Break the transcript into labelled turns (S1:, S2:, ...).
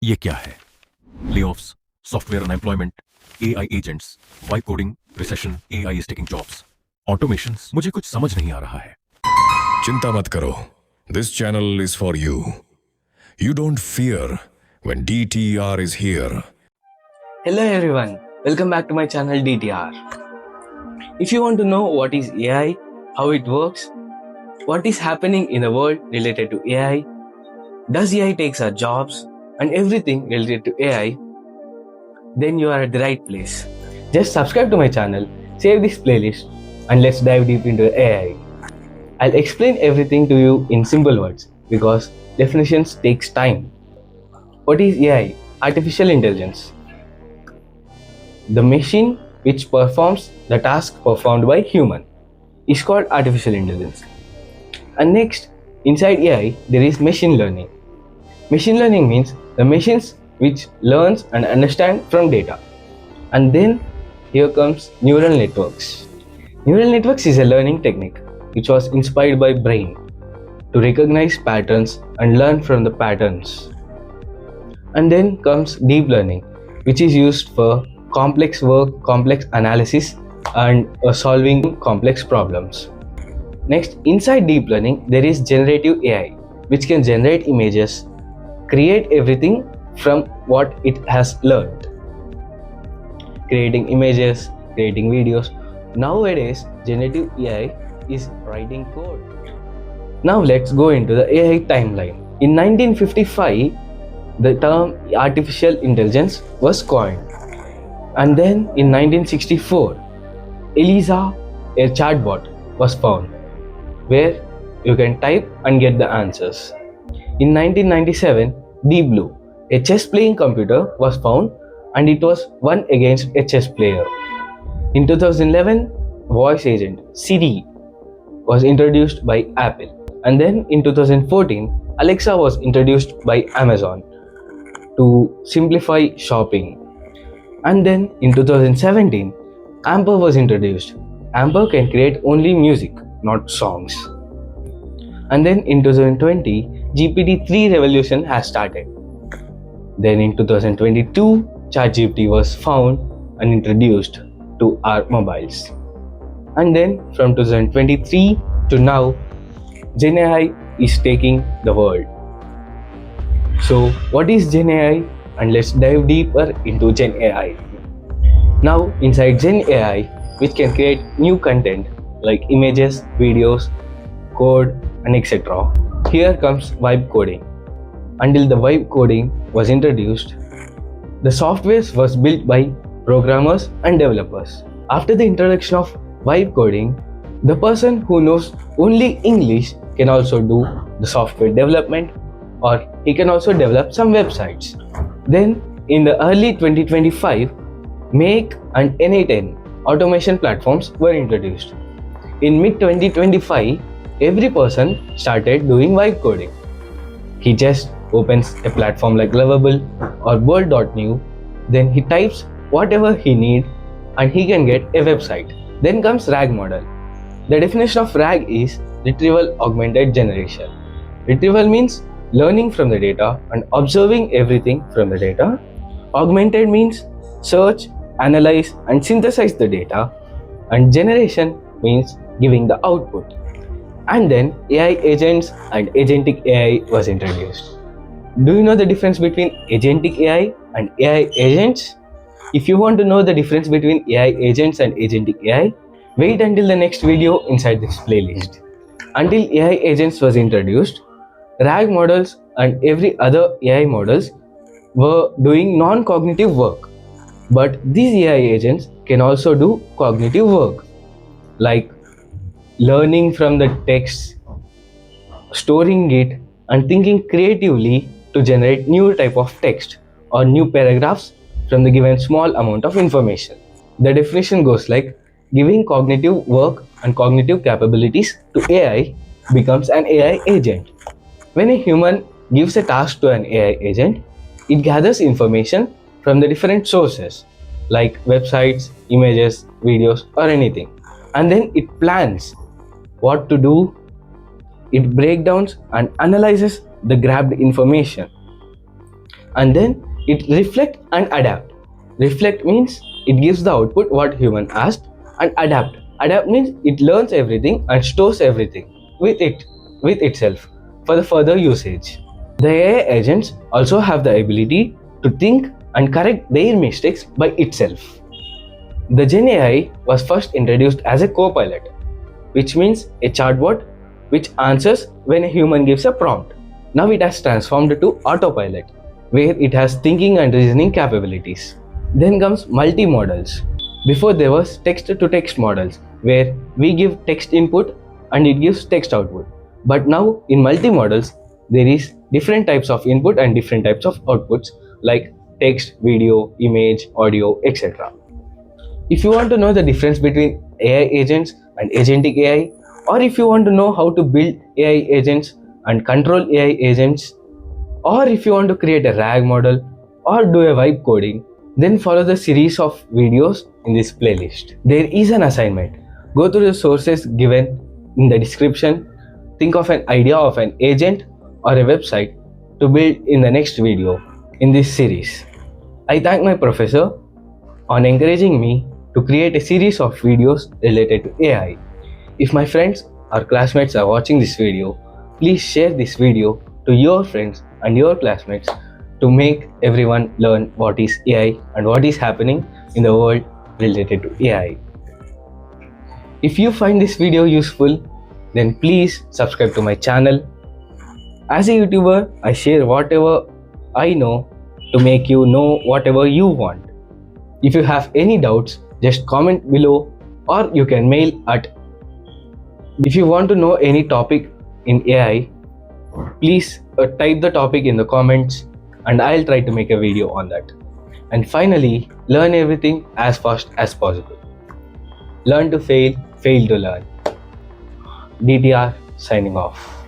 S1: ये क्या है? Layoffs, software unemployment, AI agents, vibe coding, recession, AI is taking jobs. Automations, मुझे कुछ समझ नहीं आ रहा है.
S2: चिंता मत करो. This channel is for you. You don't fear when DTR is here.
S3: Hello everyone, welcome back to my channel DTR. If you want to know what is AI, how it works, what is happening in the world related to AI, does AI takes our jobs, and everything related to AI, then you are at the right place. Just subscribe to my channel, save this playlist, and let's dive deep into AI. I'll explain everything to you in simple words because definitions takes time. What is AI? Artificial intelligence. The machine which performs the task performed by human is called artificial intelligence. And next, inside AI, there is machine learning. Machine learning means the machines which learns and understand from data. And then here comes neural networks. Neural networks is a learning technique which was inspired by brain to recognize patterns and learn from the patterns. And then comes deep learning, which is used for complex work, complex analysis, and solving complex problems. Next, inside deep learning, there is generative AI, which can generate images, create everything from what it has learned. Creating images, creating videos. Nowadays, generative AI is writing code. Now let's go into the AI timeline. In 1955, the term artificial intelligence was coined. And then in 1964, Eliza, a chatbot, was found, where you can type and get the answers. In 1997, Deep Blue, a chess playing computer, was found and it was won against a chess player. In 2011, voice agent Siri was introduced by Apple. And then in 2014, Alexa was introduced by Amazon to simplify shopping. And then in 2017, Amper was introduced. Amper can create only music, not songs. And then in 2020, GPT-3 revolution has started. Then in 2022, ChatGPT was found and introduced to our mobiles. And then from 2023 to now, Gen AI is taking the world. So what is Gen AI? And let's dive deeper into Gen AI. Now inside Gen AI, which can create new content like images, videos, code, and etc. Here comes vibe coding. Until the vibe coding was introduced, the softwares was built by programmers and developers. After the introduction of vibe coding, the person who knows only English can also do the software development, or he can also develop some websites. Then in the early 2025, Make and N8N automation platforms were introduced. In mid 2025, every person started doing vibe coding. He just opens a platform like Lovable or Bold.new, then he types whatever he needs and he can get a website. Then comes RAG model. The definition of RAG is Retrieval-Augmented generation. Retrieval means learning from the data and observing everything from the data. Augmented means search, analyze, and synthesize the data. And generation means giving the output. And then AI agents and Agentic AI was introduced. Do you know the difference between Agentic AI and AI agents? If you want to know the difference between AI agents and Agentic AI, wait until the next video inside this playlist. Until AI agents was introduced, RAG models and every other AI models were doing non-cognitive work. But these AI agents can also do cognitive work, like learning from the text, storing it, and thinking creatively to generate new type of text or new paragraphs from the given small amount of information. The definition goes like giving cognitive work and cognitive capabilities to AI becomes an AI agent. When a human gives a task to an AI agent, it gathers information from the different sources like websites, images, videos, or anything. And then it plans what to do. It breaks down and analyzes the grabbed information. and then it reflect and adapt. Reflect means it gives the output what human asked, and adapt. Adapt means it learns everything and stores everything with itself for the further usage. The AI agents also have the ability to think and correct their mistakes by itself. The Gen AI was first introduced as a copilot, which means a chatbot which answers when a human gives a prompt. Now it has transformed to autopilot, where it has thinking and reasoning capabilities. Then comes multi-modals. Before there was text-to-text models, where we give text input and it gives text output. But now in multi-modals, there is different types of input and different types of outputs like text, video, image, audio, etc. If you want to know the difference between AI agents and agentic AI, or if you want to know how to build AI agents and control AI agents, or if you want to create a RAG model or do a vibe coding, then follow the series of videos in this playlist. There is an assignment. Go through the sources given in the description. Think of an idea of an agent or a website to build in the next video in this series. I thank my professor on encouraging me to create a series of videos related to AI. If my friends or classmates are watching this video, please share this video to your friends and your classmates to make everyone learn what is AI and what is happening in the world related to AI. If you find this video useful, then please subscribe to my channel. As a YouTuber, I share whatever I know to make you know whatever you want. If you have any doubts, just comment below or you can mail at. If you want to know any topic in AI, please type the topic in the comments and I'll try to make a video on that. And finally, learn everything as fast as possible. Learn to fail, fail to learn. DTR signing off.